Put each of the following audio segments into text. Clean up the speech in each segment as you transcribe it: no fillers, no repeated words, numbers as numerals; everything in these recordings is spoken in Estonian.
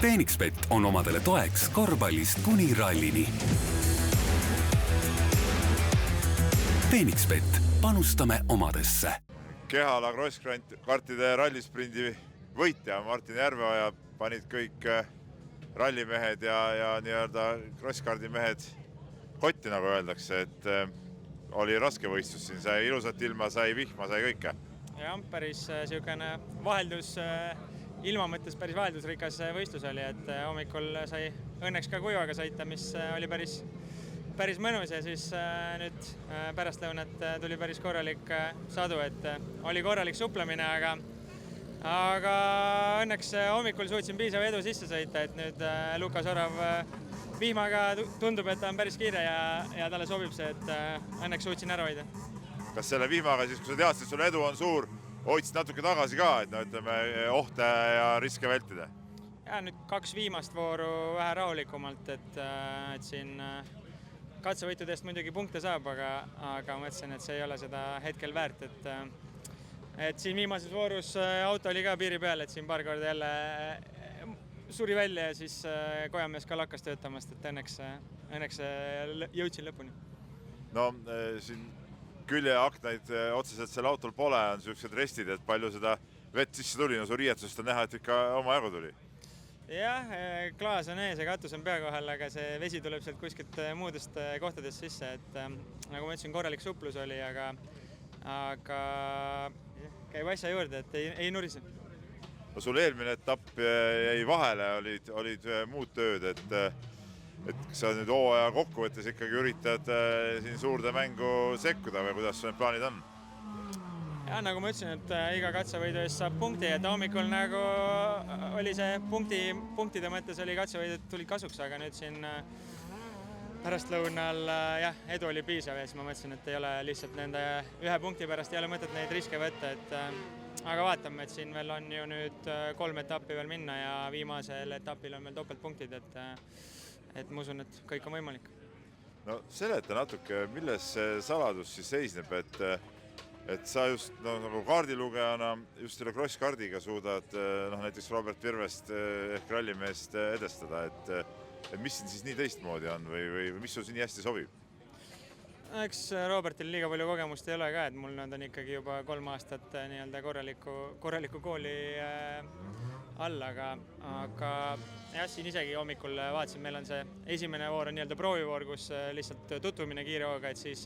Phoenixbet on omadele toeks korvpallist kuni rallini. Phoenixbet, panustame omadesse. Kehala crosskartide rallisprindi võitja Martin Järveoja panid kõik rallimehed ja nii-öelda crosskardimehed kotti, nagu öeldakse, et oli raske võistlus siin, sai ilusat ilma, sai vihma, sai kõike. Ja, päris siukene vaheldus, ilma mõttes päris vaheldusrikas võistlus oli, et hommikul sai õnneks ka kuivaga sõita, mis oli päris mõnus ja siis nüüd pärastlõunat tuli päris korralik sadu, et oli korralik suplemine, aga õnneks hommikul suutsin piisav edu sisse sõita, et nüüd Lukas Orav vihmaga tundub, et ta on päris kiire ja talle sobib see, et õnneks suutsin ära hoida. Kas selle vihmaga siis, kui sa teadsid, et sul edu on suur, hoidsid natuke tagasi ka, et ütleme, ohte ja riske vältida? Ja nüüd 2 viimast vooru vähe rahulikumalt, et siin katsevõitudest muidugi punkte saab, aga mõtlesin, et see ei ole seda hetkel väärt, et siin viimases voorus auto oli ka piiri peal, et siin paar korda jälle suri välja ja siis kojamees ka lakkas töötamast, et õnneks jõudsin lõpuni. No siin küljeaknaid otseselt seal autol pole, on sellised restid, et palju seda vett sisse tuli, no su riietusest on näha, et ikka oma jagu tuli. Jah, klaas on ees ja katus on pea kohal, aga see vesi tuleb sealt kuskilt muudest kohtadest sisse, et nagu ma ütlesin, korralik suplus oli, aga käib asja juurde, et ei nurise. No sul eelmine etapp jäi vahele, olid muud tööd, et sa nüüd hooaja kokkuvõttes ikkagi üritad siin suurde mängu sekkuda või kuidas need plaanid on? Ja, nagu ma ütlesin, et iga katsevõidu eest saab punkti, et hommikul nagu oli see punktide mõttes oli katsevõidud tulid kasuks, aga nüüd siin pärastlõunal edu oli piisav ja siis ma mõtlesin, et ei ole lihtsalt nende 1 punkti pärast ei ole mõtet neid riske võtta, aga vaatame, et siin veel on ju nüüd 3 etappi veel minna ja viimasel etapil on veel topeltpunktid, et ma usun, et kõik on võimalik. No seleta natuke, milles see saladus siis seisneb, et sa just nagu kaardilugejana just selle crosskardiga suudad näiteks Robert Virvest ehk rallimeest edestada, et mis siin siis nii teistmoodi on või mis sul siin nii hästi sobib? Eks Robertil liiga palju kogemust ei ole ka, et mul on ikkagi juba 3 aastat nii-öelda korraliku kooli all, aga jah, siin isegi hommikul vaatasin, meil on see esimene voor on nii-öelda proovivoor, kus lihtsalt tutvumine kiire hooga, et siis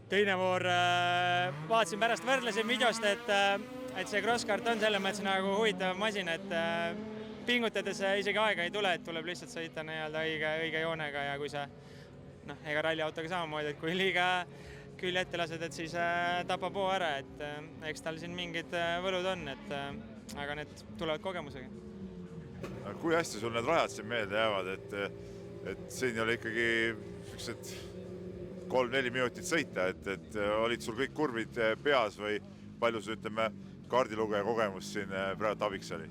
teine voor vaatasin pärast võrdlesin videost, et see crosskart on selles mõttes nagu huvitav masin, et pingutades isegi aega ei tule, et tuleb lihtsalt sõita nii-öelda õige joonega ja kui sa ega ralliautoga samamoodi, et kui liiga külje ette lased, et siis tapab hoo ära, et eks tal siin mingid võlud on, aga need tulevad kogemusega. Kui hästi sul need rajad siin meelde jäävad, et siin oli ikkagi 3-4 minutit sõita, et olid sul kõik kurvid peas või palju sul kaardilugeja kogemus siin praegu abiks oli?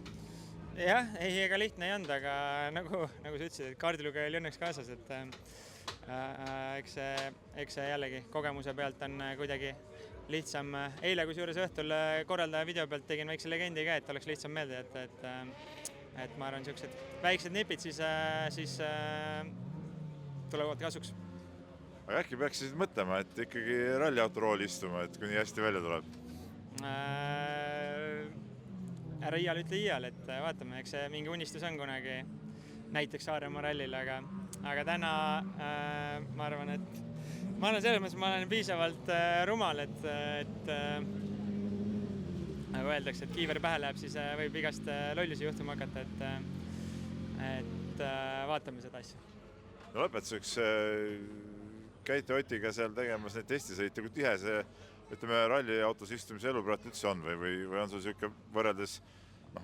Jah, ega lihtne ei olnud, aga nagu sa ütlesid, et kaardilugeja oli õnneks kaasas, et eks see jällegi kogemuse pealt on kuidagi lihtsam. Eile kusjuures õhtul korraldaja video pealt tegin väikse legendi ka, et oleks lihtsam meelde, et ma arvan, sellised väiksed nipid siis tulevad kasuks. Aga äkki peaks siis mõtlema, et ikkagi ralliauto rooli istuma, et kui nii hästi välja tuleb? Ära iial ütle iial, et vaatame, eks see mingi unistus on kunagi näiteks Saaremaa rallil, aga täna ma arvan, selles mõttes ma olen piisavalt rumal, et nagu öeldakse, et kiiver pähe läheb, siis võib igast lollusi juhtuma hakata, et vaatame seda asja. No lõpetuseks käite Otiga seal tegemas neid testisõite, kui tihe see ralliautos istumise elu praegu üldse on või on sul selline võrreldes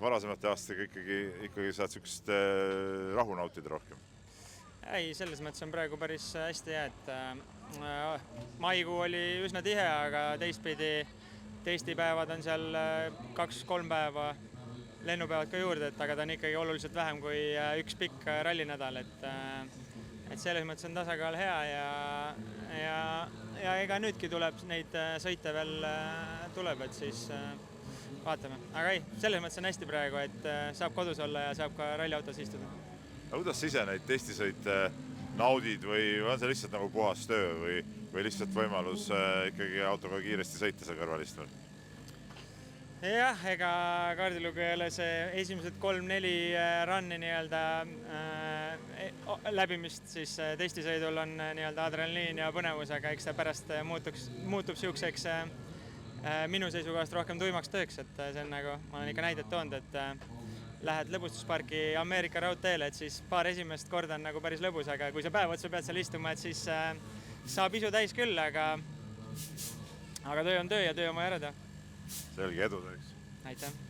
varasemate aastaga ikkagi saad sellist rahu nautida rohkem? Ei, selles mõttes on praegu päris hästi hea, et maikuu oli üsna tihe, aga teistpidi testipäevad on seal 2-3 päeva, lennupäevad ka juurde, aga ta on ikkagi oluliselt vähem kui üks pikk rallinädal, et selles mõttes on tasakaal hea ja ega nüüdki tuleb neid sõite veel tuleb, et siis vaatame, aga ei, selles mõttes on hästi praegu, et saab kodus olla ja saab ka ralliautos istuda. Kuidas sa ise neid testisõite naudid või on see lihtsalt nagu puhas töö või lihtsalt võimalus ikkagi autoga kiiresti sõita seal kõrval istunud? Jah, ega kaardilugejale see esimesed 3-4 run'i nii-öelda läbimist siis testisõidul on nii-öelda adrenaliin ja põnevus, aga eks see pärast muutub siukseks minu seisukohast rohkem tuimaks tööks, et see on nagu, ma olen ikka näidet toonud, et lähed lõbustusparki Ameerika raudteele, et siis paar esimest korda on nagu päris lõbus, aga kui sa päev otsa pead seal istuma, et siis saab isu täis küll, aga töö on töö ja töö on vaja ära teha. Selge, edu teeks! Aitäh!